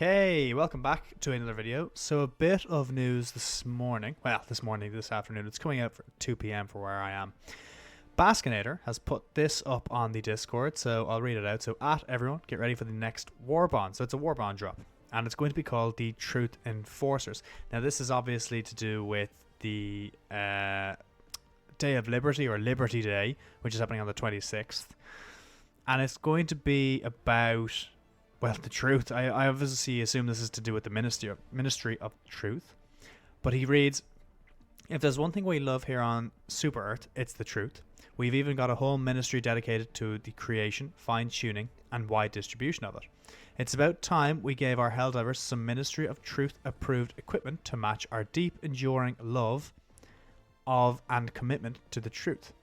Okay, welcome back to another video. So a bit of news this morning. Well, this afternoon. It's coming out for 2 p.m. for where I am. Baskinator has put this up on the Discord, so I'll read it out. So at everyone, get ready for the next Warbond. So it's a Warbond drop, and it's going to be called the Truth Enforcers. Now this is obviously to do with the Day of Liberty, or Liberty Day, which is happening on the 26th. And it's going to be about, well, the truth. I obviously assume this is to do with the Ministry of Truth. But he reads, if there's one thing we love here on Super Earth, it's the truth. We've even got a whole ministry dedicated to the creation, fine-tuning, and wide distribution of it. It's about time we gave our Helldivers some Ministry of Truth-approved equipment to match our deep, enduring love of and commitment to the truth.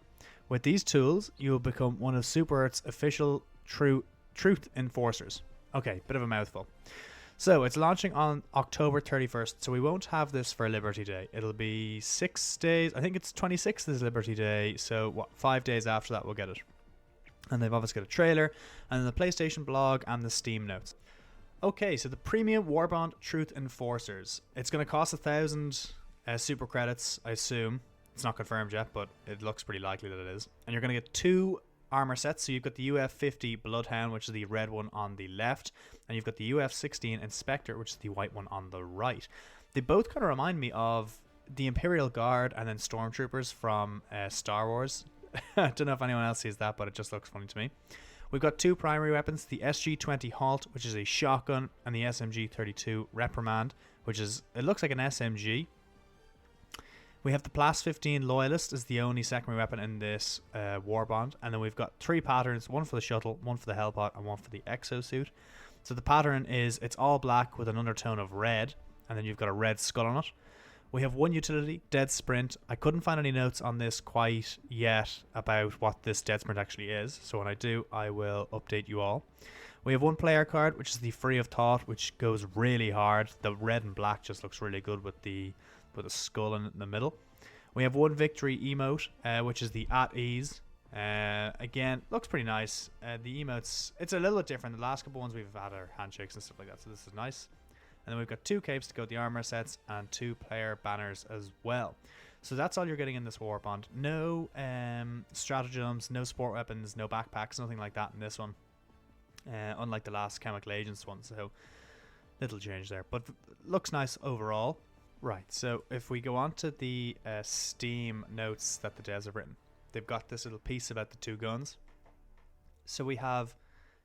With these tools, you will become one of Super Earth's official truth enforcers. Okay, bit of a mouthful. So it's launching on October 31st, so we won't have this for Liberty Day. It'll be 6 days. I think it's 26th is Liberty Day, so what, 5 days after that we'll get it. And they've obviously got a trailer, and then the PlayStation blog and the Steam notes. Okay, so the premium Warbond Truth Enforcers. It's going to cost 1,000 super credits, I assume. It's not confirmed yet, but it looks pretty likely that it is. And you're going to get 2 armor sets. So you've got the UF50 Bloodhound, which is the red one on the left, and you've got the UF16 Inspector, which is the white one on the right. They both kind of remind me of the Imperial Guard and then Stormtroopers from Star Wars. I don't know if anyone else sees that, but it just looks funny to me. We've got 2 primary weapons, the SG-20 Halt, which is a shotgun, and the SMG-32 Reprimand, which is, it looks like an SMG. We have the Plus 15 Loyalist is the only secondary weapon in this Warbond, and then we've got 3 patterns, one for the shuttle, one for the Hellbot, and one for the exosuit. So the pattern is, it's all black with an undertone of red, and then you've got a red skull on it. We have 1 utility, Dead Sprint. I couldn't find any notes on this quite yet about what this Dead Sprint actually is, so when I do, I will update you all. We have 1 player card, which is the Free of Thought, which goes really hard. The red and black just looks really good with the skull in the middle. We have 1 victory emote, which is the At Ease. Again, looks pretty nice. The emotes, it's a little bit different. The last couple ones we've had are handshakes and stuff like that, so this is nice. And then we've got 2 capes to go with the armor sets and 2 player banners as well. So that's all you're getting in this Warbond. No stratagems, no sport weapons, no backpacks, nothing like that in this one. Unlike the last Chemical Agents one, so little change there. But looks nice overall. Right, so if we go on to the Steam notes that the devs have written, they've got this little piece about the 2 guns. So we have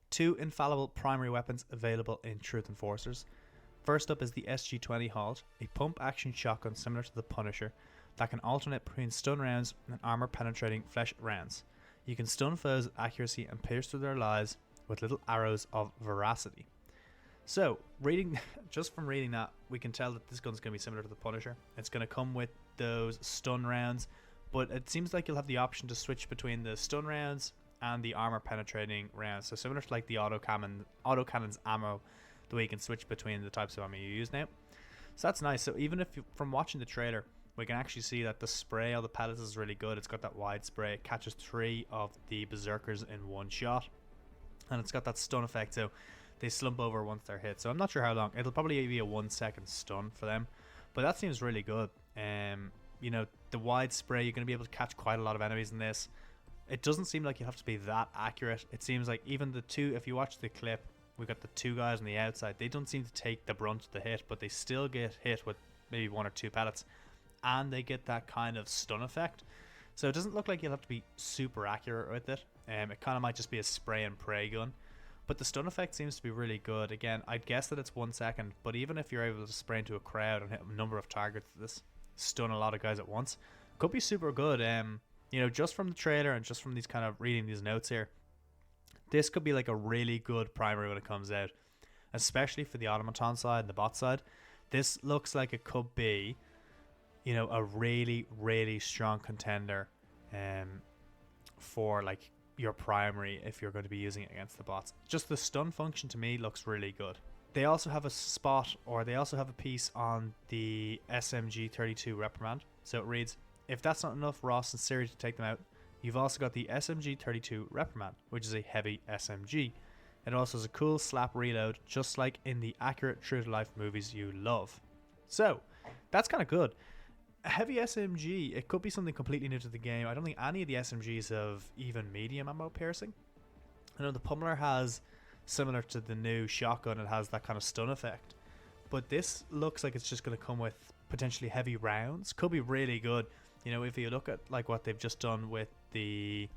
2 infallible primary weapons available in Truth Enforcers. First up is the SG-20 Halt, a pump-action shotgun similar to the Punisher that can alternate between stun rounds and armor-penetrating flesh rounds. You can stun foes with accuracy and pierce through their lives with little arrows of veracity. So, just from reading that, we can tell that this gun's going to be similar to the Punisher. It's going to come with those stun rounds, but it seems like you'll have the option to switch between the stun rounds and the armor-penetrating rounds. So similar to like the autocannon's ammo, the way you can switch between the types of ammo you use now. So that's nice. So even if from watching the trailer, we can actually see that the spray of the pellets is really good. It's got that wide spray. It catches 3 of the berserkers in 1 shot. And it's got that stun effect, so they slump over once they're hit. So I'm not sure how long. It'll probably be a 1-second stun for them. But that seems really good. You know, the wide spray, you're going to be able to catch quite a lot of enemies in this. It doesn't seem like you have to be that accurate. It seems like even the 2, if you watch the clip, we've got the 2 guys on the outside. They don't seem to take the brunt of the hit, but they still get hit with maybe 1 or 2 pellets. And they get that kind of stun effect. So it doesn't look like you'll have to be super accurate with it. It kind of might just be a spray and pray gun. But the stun effect seems to be really good. Again, I'd guess that it's 1 second, but even if you're able to spray into a crowd and hit a number of targets, this stun a lot of guys at once, could be super good. You know, just from the trailer and just from these kind of reading these notes here, this could be like a really good primary when it comes out, especially for the automaton side and the bot side. This looks like it could be, you know, a really, really strong contender for like your primary if you're going to be using it against the bots. Just the stun function to me looks really good. They also have a spot, or they also have a piece on the SMG-32 Reprimand. So it reads, if that's not enough raw sincerity to take them out, you've also got the SMG-32 Reprimand, which is a heavy SMG. It also has a cool slap reload, just like in the accurate true-to-life movies you love. So, that's kind of good. A heavy SMG, it could be something completely new to the game. I don't think any of the SMGs have even medium ammo piercing. I know the Pummeler has, similar to the new shotgun, it has that kind of stun effect. But this looks like it's just going to come with potentially heavy rounds. Could be really good. You know, if you look at like what they've just done with the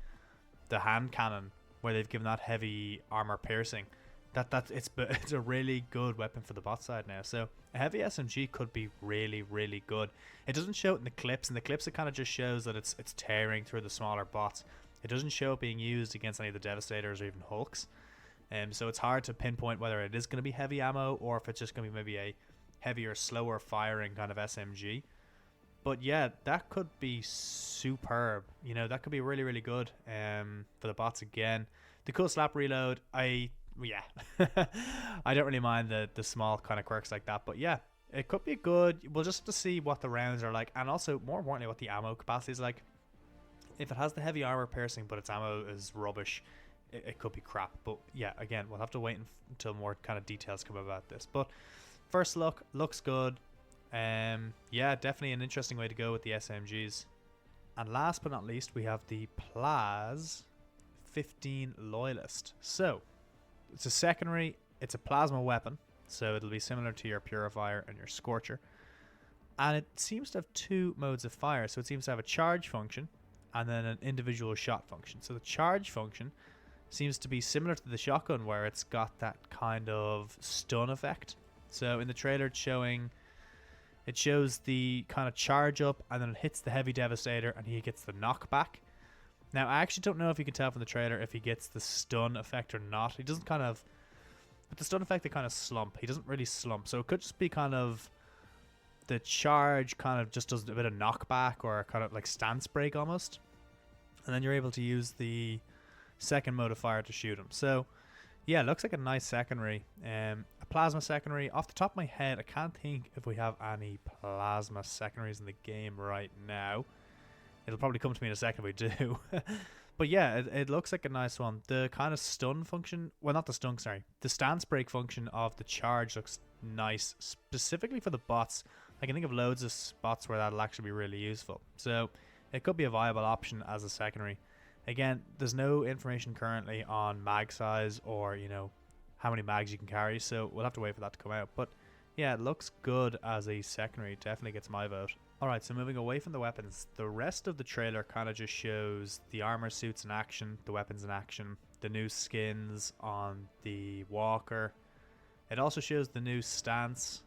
hand cannon, where they've given that heavy armor piercing, it's a really good weapon for the bot side now. So a heavy SMG could be really, really good. It doesn't show it in the clips. In the clips, it kind of just shows that it's tearing through the smaller bots. It doesn't show it being used against any of the Devastators or even Hulks. So it's hard to pinpoint whether it is going to be heavy ammo or if it's just going to be maybe a heavier, slower firing kind of SMG. But yeah, that could be superb. You know, that could be really, really good for the bots again. The cool slap reload, I don't really mind the small kind of quirks like that. But yeah, it could be good. We'll just have to see what the rounds are like. And also, more importantly, what the ammo capacity is like. If it has the heavy armor piercing, but its ammo is rubbish, it could be crap. But yeah, again, we'll have to wait until more kind of details come about this. But first look, looks good. Yeah, definitely an interesting way to go with the SMGs. And last but not least, we have the Plaz 15 Loyalist. So it's a secondary, it's a plasma weapon, so it'll be similar to your Purifier and your Scorcher. And it seems to have two modes of fire. So it seems to have a charge function and then an individual shot function. So the charge function seems to be similar to the shotgun, where it's got that kind of stun effect. So in the trailer it shows the kind of charge up and then it hits the heavy Devastator and he gets the knockback. Now I actually don't know if you can tell from the trailer if he gets the stun effect or not. He doesn't kind of, with the stun effect they kind of slump. He doesn't really slump, so it could just be kind of the charge kind of just does a bit of knockback or kind of like stance break almost, and then you're able to use the second mode of fire to shoot him. So yeah, it looks like a nice secondary. A plasma secondary, off the top of my head I can't think if we have any plasma secondaries in the game right now. It'll probably come to me in a second if we do. But yeah, it looks like a nice one. The kind of stun function, well, not the stun, sorry, the stance break function of the charge looks nice, specifically for the bots. I can think of loads of spots where that'll actually be really useful. So it could be a viable option as a secondary. Again, there's no information currently on mag size or, you know, how many mags you can carry, so we'll have to wait for that to come out. But yeah, it looks good as a secondary. Definitely gets my vote. Alright, so moving away from the weapons, the rest of the trailer kind of just shows the armor suits in action, the weapons in action, the new skins on the walker. It also shows the new stance,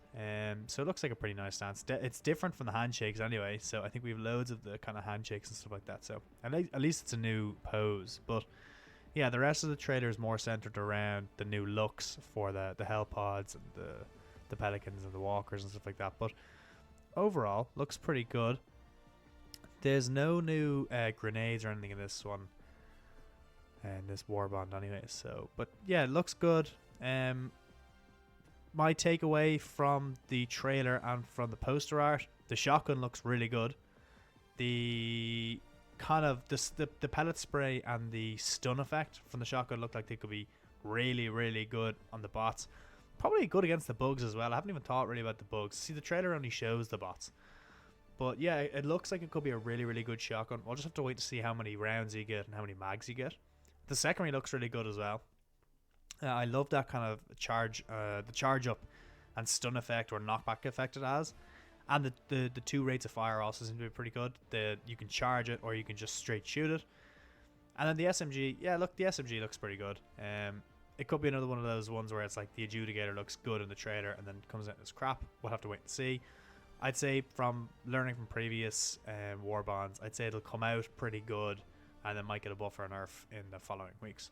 so it looks like a pretty nice stance. It's different from the handshakes anyway, so I think we have loads of the kind of handshakes and stuff like that, so at least it's a new pose. But yeah, the rest of the trailer is more centered around the new looks for the Hellpods and the Pelicans and the walkers and stuff like that. But overall, looks pretty good. There's no new grenades or anything in this one, and this Warbond anyway. So, but yeah, it looks good. My takeaway from the trailer and from the poster art, the shotgun looks really good. The kind of the pellet spray and the stun effect from the shotgun look like they could be really, really good on the bots. Probably good against the bugs as well. I haven't even thought really about the bugs. See, the trailer only shows the bots. But yeah, it looks like it could be a really, really good shotgun. We'll just have to wait to see how many rounds you get and how many mags you get. The secondary looks really good as well. I love that kind of charge, the charge up and stun effect or knockback effect it has. And the two rates of fire also seem to be pretty good. You can charge it or you can just straight shoot it. And then the SMG, yeah, look, the SMG looks pretty good. It could be another one of those ones where it's like the adjudicator looks good in the trailer and then comes out as crap. We'll have to wait and see. I'd say from learning from previous Warbonds, I'd say it'll come out pretty good and then might get a buffer and nerf in the following weeks.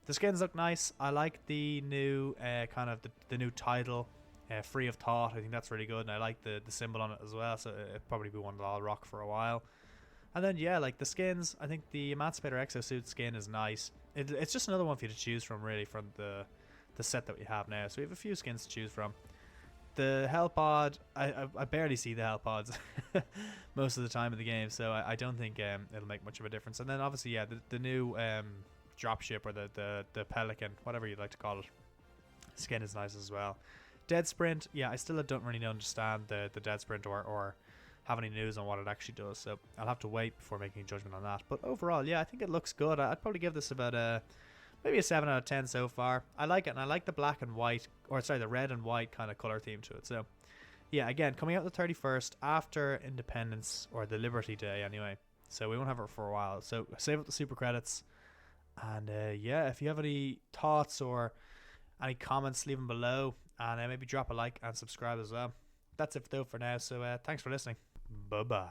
The skins look nice. I like the new kind of the new title, Free of Thought. I think that's really good, and I like the symbol on it as well, so it'll probably be one that I'll rock for a while. And then yeah, like the skins, I think the Emancipator Exosuit skin is nice. It's just another one for you to choose from, really, from the set that we have now. So we have a few skins to choose from. The Hellpod, I barely see the Hellpods most of the time in the game, so I don't think it'll make much of a difference. And then obviously, yeah, the new dropship or the pelican, whatever you'd like to call it. Skin is nice as well. Dead Sprint, yeah, I still don't really understand the Dead Sprint or have any news on what it actually does, so I'll have to wait before making a judgment on that. But overall, yeah, I think it looks good. I'd probably give this about maybe a 7 out of 10 so far. I like it, and I like the black and white, or sorry, the red and white kind of color theme to it. So yeah, again, coming out the 31st after Independence, or the Liberty Day anyway, so we won't have it for a while. So save up the super credits, and yeah, if you have any thoughts or any comments, leave them below, and maybe drop a like and subscribe as well. That's it though for now, so thanks for listening. Bye bye.